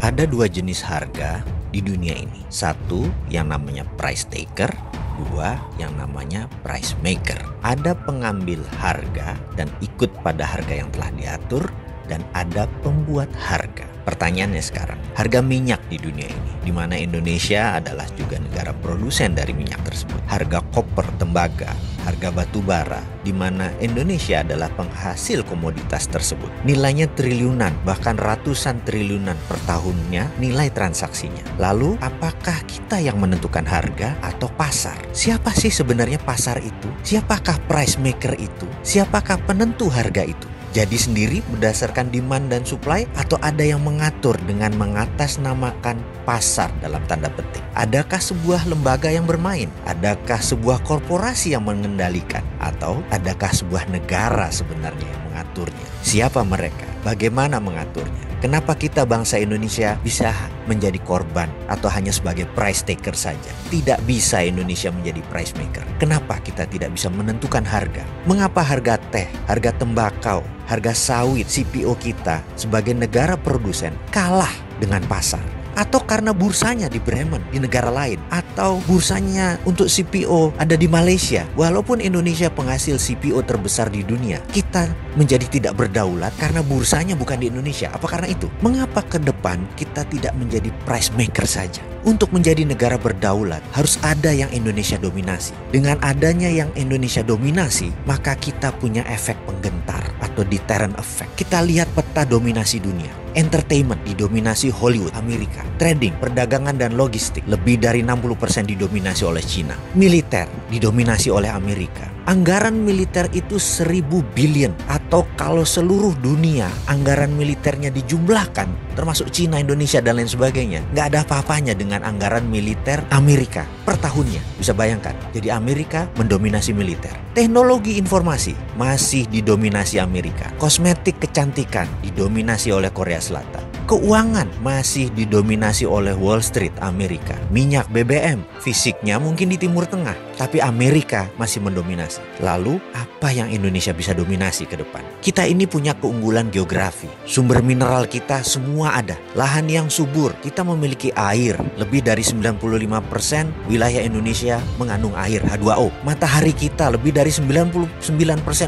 Ada dua jenis harga di dunia ini. Satu yang namanya price taker, dua yang namanya price maker. Ada pengambil harga dan ikut pada harga yang telah diatur, dan ada pembuat harga. Pertanyaannya sekarang, harga minyak di dunia ini, di mana Indonesia adalah juga negara produsen dari minyak tersebut. Harga koper, tembaga, harga batu bara, di mana Indonesia adalah penghasil komoditas tersebut. Nilainya triliunan, bahkan ratusan triliunan per tahunnya nilai transaksinya. Lalu, apakah kita yang menentukan harga atau pasar? Siapa sih sebenarnya pasar itu? Siapakah price maker itu? Siapakah penentu harga itu? Jadi sendiri berdasarkan demand dan supply, atau ada yang mengatur dengan mengatasnamakan pasar dalam tanda petik? Adakah sebuah lembaga yang bermain? Adakah sebuah korporasi yang mengendalikan? Atau adakah sebuah negara sebenarnya yang mengaturnya? Siapa mereka? Bagaimana mengaturnya? Kenapa kita bangsa Indonesia bisa menjadi korban atau hanya sebagai price taker saja? Tidak bisa Indonesia menjadi price maker. Kenapa kita tidak bisa menentukan harga? Mengapa harga teh, harga tembakau, harga sawit CPO kita sebagai negara produsen kalah dengan pasar? Atau karena bursanya di Bremen, di negara lain, atau bursanya untuk CPO ada di Malaysia. Walaupun Indonesia penghasil CPO terbesar di dunia, kita menjadi tidak berdaulat karena bursanya bukan di Indonesia. Apa karena itu? Mengapa ke depan kita tidak menjadi price maker saja? Untuk menjadi negara berdaulat, harus ada yang Indonesia dominasi. Dengan adanya yang Indonesia dominasi, maka kita punya efek penggentar atau deterrent effect. Kita lihat peta dominasi dunia. Entertainment didominasi Hollywood, Amerika. Trading, perdagangan dan logistik lebih dari 60% didominasi oleh China. Militer didominasi oleh Amerika. Anggaran militer itu 1.000 billion, atau kalau seluruh dunia anggaran militernya dijumlahkan, termasuk China, Indonesia dan lain sebagainya, nggak ada apa-apanya dengan anggaran militer Amerika per tahunnya. Bisa bayangkan, jadi Amerika mendominasi militer. Teknologi informasi masih didominasi Amerika. Kosmetik kecantikan didominasi oleh Korea Selatan. Keuangan masih didominasi oleh Wall Street, Amerika. Minyak BBM, fisiknya mungkin di Timur Tengah, tapi Amerika masih mendominasi. Lalu, apa yang Indonesia bisa dominasi ke depan? Kita ini punya keunggulan geografi. Sumber mineral kita semua ada. Lahan yang subur, kita memiliki air. Lebih dari 95% wilayah Indonesia mengandung air, H2O. Matahari kita, lebih dari 99%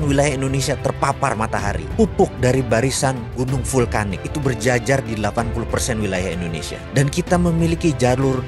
wilayah Indonesia terpapar matahari. Pupuk dari barisan gunung vulkanik itu berjajar di 80% wilayah Indonesia. Dan kita memiliki jalur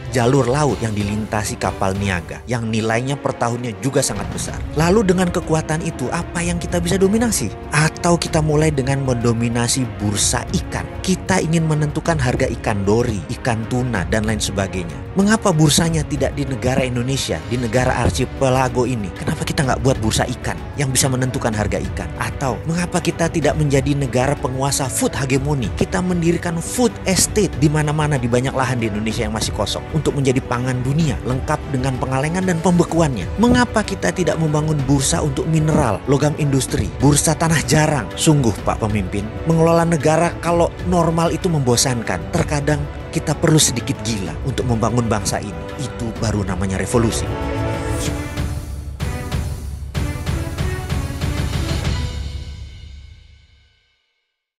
laut yang dilintasi kapal niaga, yang nilainya per tahunnya juga sangat besar. Lalu dengan kekuatan itu, apa yang kita bisa dominasi? Atau kita mulai dengan mendominasi bursa ikan. Kita ingin menentukan harga ikan dori, ikan tuna, dan lain sebagainya. Mengapa bursanya tidak di negara Indonesia, di negara archipelago ini? Kenapa kita nggak buat bursa ikan yang bisa menentukan harga ikan? Atau mengapa kita tidak menjadi negara penguasa food hegemoni? Kita mendirikan food estate di mana-mana, di banyak lahan di Indonesia yang masih kosong, untuk menjadi pangan dunia, lengkap dengan pengalengan dan pembekuannya. Mengapa kita tidak membangun bursa untuk mineral, logam industri, bursa tanah jarang? Sungguh Pak Pemimpin, mengelola negara kalau normal itu membosankan. Terkadang kita perlu sedikit gila untuk membangun bangsa ini. Itu baru namanya revolusi.